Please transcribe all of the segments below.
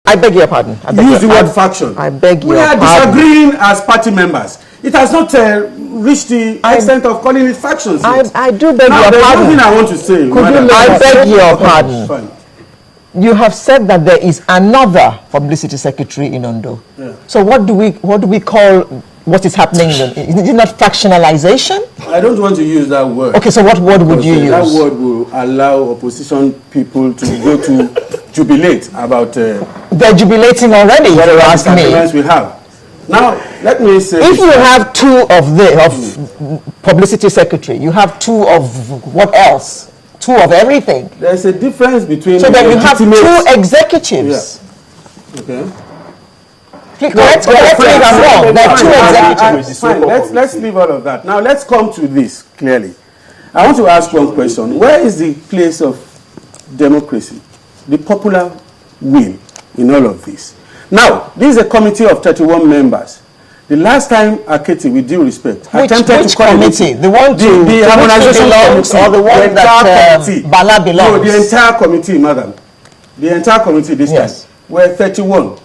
I beg your pardon. Use the word faction. I beg your We pardon. are disagreeing as party members. It has not reached the extent of calling it factions yet. I do beg now, your there's pardon. one thing I want to say. I beg your pardon. Fine. You have said that there is another publicity secretary in Ondo. Yeah. So what do we call what is happening? Is it not fractionalization? I don't want to use that word. Okay, so what word would you use? That word will allow opposition people to go to jubilate about. They're jubilating already. If you ask me. We have. Now, let me say. If you have two of publicity secretary, you have two of what else? Two of everything. There's a difference between. So then you have two executives. Yeah. Okay. Correct me if I'm wrong. There are two executives. Fine. Let's leave all of that. Now let's come to this clearly. I want to ask one question. Where is the place of democracy, the popular will in all of this? Now, this is a committee of 31 members. The last time Aketi, with due respect, attempted to call committee? The one the harmonization committee, or the one that Bala belongs? No, the entire committee, madam. The entire committee this time were 31.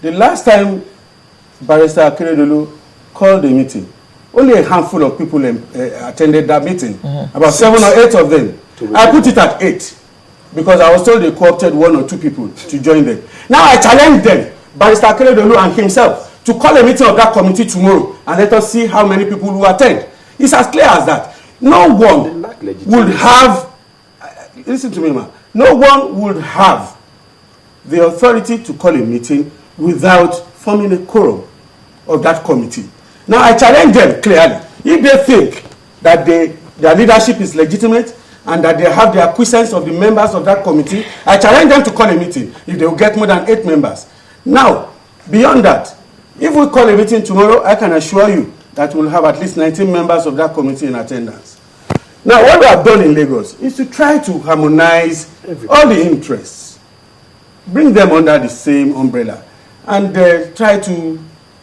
The last time Barrister Akeredolu called a meeting, only a handful of people attended that meeting. About 7 or 8 of them. I put it at 8 because I was told they co-opted 1 or 2 people to join them. Now I challenge them, Barrister Akeredolu and himself, to call a meeting of that committee tomorrow and let us see how many people will attend. It's as clear as that. No one would have, listen to me, man, no one would have the authority to call a meeting without forming a quorum of that committee. Now I challenge them clearly. If they think that their leadership is legitimate and that they have the acquiescence of the members of that committee, I challenge them to call a meeting if they will get more than 8 members. Now, beyond that, if we call a meeting tomorrow, I can assure you that we'll have at least 19 members of that committee in attendance. Now, what we have done in Lagos is to try to harmonize all the interests, bring them under the same umbrella, and try to,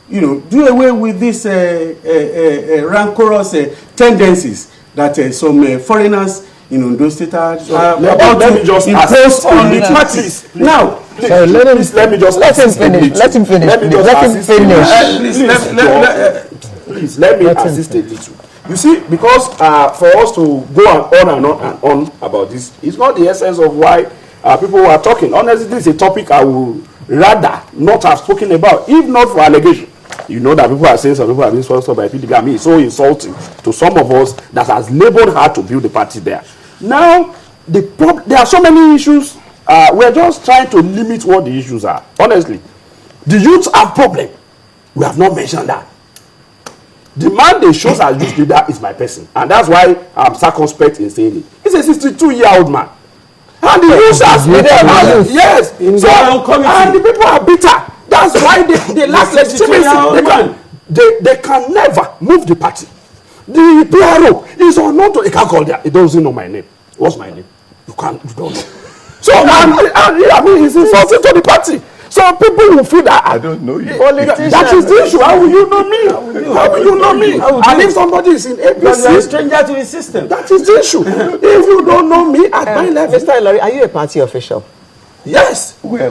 do away with these rancorous tendencies that some foreigners in Ondo State are about to impose on the parties. Now, let me just let him finish. Let him finish. Please let me assist a little. You see, because for us to go on and on about this, it's not the essence of why people are talking. Honestly, this is a topic I would rather not have spoken about, if not for allegation. You know that people are saying some people have been sponsored by PDP. I mean, it's so insulting to some of us that has labored hard to build the party there. Now, there are so many issues. We're just trying to limit what the issues are. Honestly, the youths have problem. We have not mentioned that. The man they chose as youth leader is my person, and that's why I'm circumspect in saying it. He's a 62-year-old man, and the youths are yes. So, and the people are bitter. That's why they lack legitimacy. They can never move the party. The PRO is or not. They can't call that. It doesn't know my name. What's my name? You don't. So I mean, it's insulting to the party. So people will feel that I don't know you. That is the issue. How will you know me? How will you know me? And if somebody is in APC, you're a stranger to the system. That is the issue. If you don't know me at my level, Mr. Ilori, are you a party official? Yes. What's your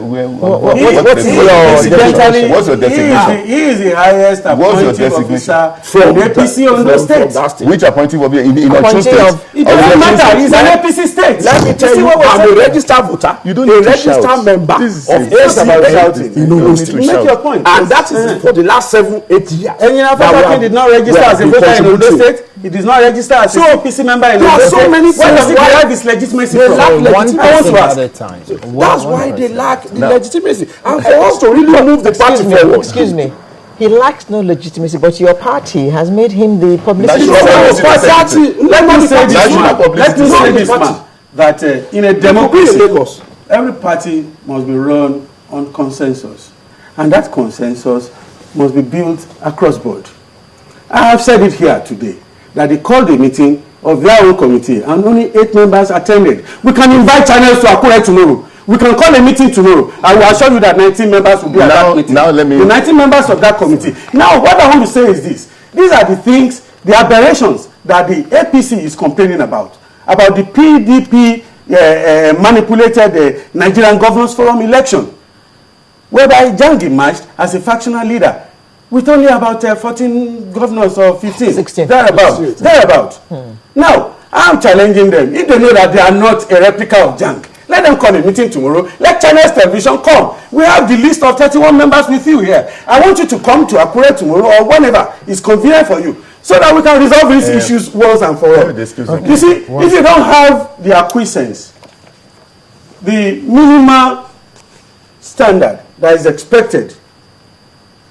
designation? He is the highest appointing officer from APC Ondo State. Which appointing will be in Ondo State? It doesn't matter. He's an APC state. Let me tell you, I'm a registered voter. You don't need to shout. A registered member of APC in Ondo State. Make your point. And that is for the last 7-8 years. Enyinafo did not register as a voter in Ondo State. He does not register as a APC member in Ondo State. Where does he derive his legitimacy from? That's why they lack the legitimacy. And for us to really move the party forward. Excuse me. He lacks no legitimacy, but your party has made him the publicity. Let me say this, man, that in a democracy, every party must be run on consensus. And that consensus must be built across board. I have said it here today, that they called a meeting of their own committee and only 8 members attended. We can invite channels to Akure tomorrow. We can call a meeting tomorrow. I will assure you that 19 members will be at that meeting. Now let me... The 19 members of that committee. Now, what I want to say is this. These are the things, the aberrations that the APC is complaining about the PDP manipulated Nigerian Governors Forum election. whereby Jang emerged as a factional leader with only about 14 governors or 15, 16. thereabout. Now, I'm challenging them. If they know that they are not a replica of Jang, let them call a meeting tomorrow. Let Channels Television come. We have the list of 31 members with you here. I want you to come to Akure tomorrow or whenever is convenient for you, so that we can resolve these issues once and for all. You see, if you don't have the acquiescence, the minimal standard that is expected,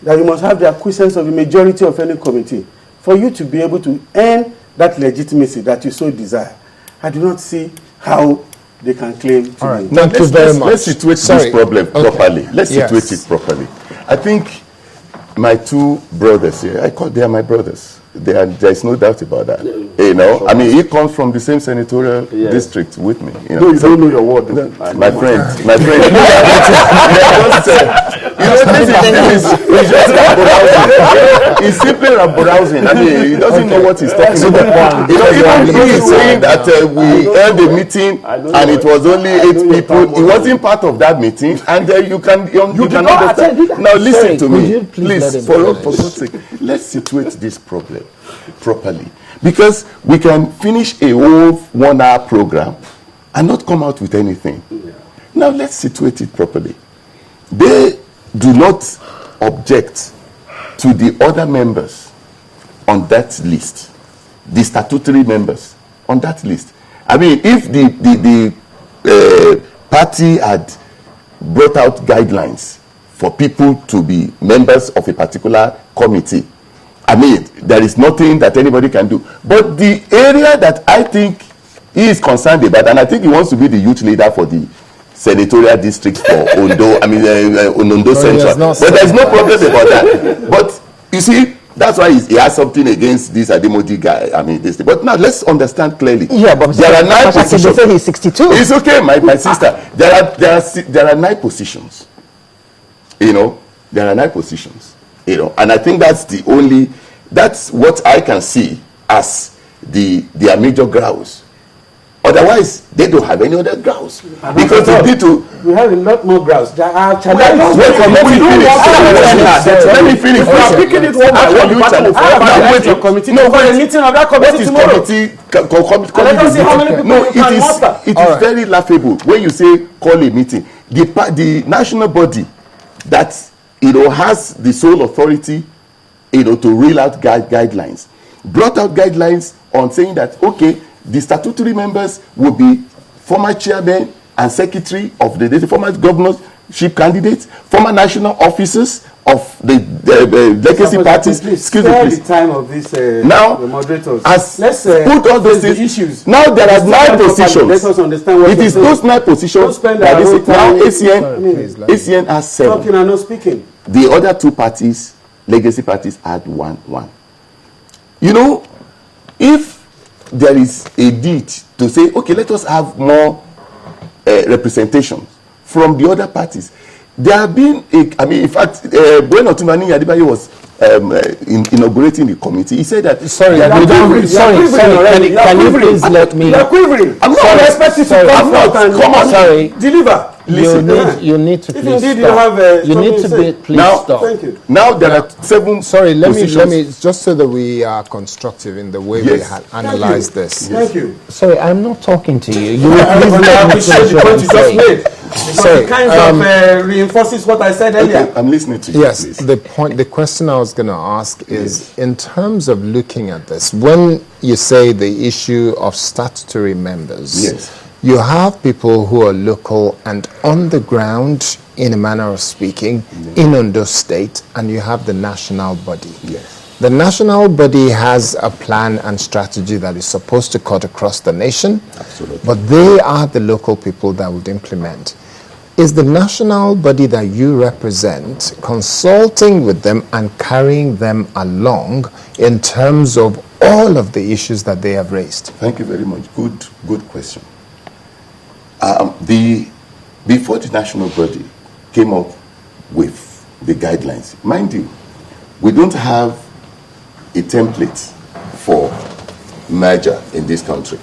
that you must have the acquiescence of the majority of any committee for you to be able to earn that legitimacy that you so desire. I do not see how they can claim to right. be. Thank you very much. Let's situate this problem properly. Let's situate it properly. I think my two brothers here, they are my brothers. There is no doubt about that. You know, I mean, he comes from the same senatorial district with me. You know, No, you don't know your word. my friend. He's simply browsing. I mean, he doesn't know what he's talking about. You know, even he is saying that we held a meeting and it was only 8 people. He wasn't part of that meeting, and you can understand. Now listen to me, please. For God's sake, let's situate this problem properly, because we can finish a whole 1 hour program and not come out with anything. Now let's situate it properly. They do not object to the other members on that list, the statutory members on that list. I mean, if the party had brought out guidelines for people to be members of a particular committee, I mean, there is nothing that anybody can do. But the area that I think he is concerned about, and I think he wants to be the youth leader for the senatorial district for Ondo, Ondo Central. But there's no problem about that. But you see, that's why he has something against this Ademodi guy. I mean, this. But now let's understand clearly. Yeah, but there are 9 positions. They say he's 62. It's okay, my sister. There are 9 positions. You know, there are 9 positions. You know, and I think that's what I can see as their major grounds. Otherwise, they don't have any other grounds. Because they need to. We have a lot more grounds. There are challenges. Let me finish. We are picking it one by one. Wait your committee. No, for a meeting of that committee tomorrow. Let us see how many people you can muster. It is very laughable when you say call a meeting. The national body that has the sole authority to reel out guidelines brought out guidelines on saying that the statutory members will be former chairmen and secretary of the former governorship candidates, former national officers of the legacy parties. Excuse me, please. The time of this now, the moderators. Let's put all those issues. Now there are 9 positions. Let us understand what it is those 9 positions that now ACN has 7. Talking and not speaking. The other 2 parties, legacy parties, had 1. You know, if there is a need to say, let us have more representation from the other parties. There have been, in fact, when Otumani Adebayo was inaugurating the committee, he said that. Sorry, can you please let me? You're quivering. I'm not expecting to come out and deliver. Listen, you need to please stop. You need to please stop. Thank you. Now there are 7. Sorry, let me just so that we are constructive in the way we analyze this. Thank you. Sorry, I'm not talking to you. You will please let me finish what I'm saying. Sorry, it kind of reinforces what I said earlier. Okay, I'm listening to you. Yes, please. the question I was going to ask is, in terms of looking at this, when you say the issue of statutory members, you have people who are local and on the ground, in a manner of speaking, in Ondo State, and you have the national body. The national body has a plan and strategy that is supposed to cut across the nation, but they are the local people that would implement. Is the national body that you represent consulting with them and carrying them along in terms of all of the issues that they have raised? Thank you very much. Good question. Before the national body came up with the guidelines, mind you, we don't have a template for merger in this country.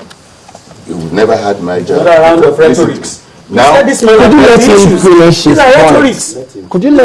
We've never had merger. What are round of rhetorics? Now, This man Could you let him finish his These are point? rhetorics. Could you let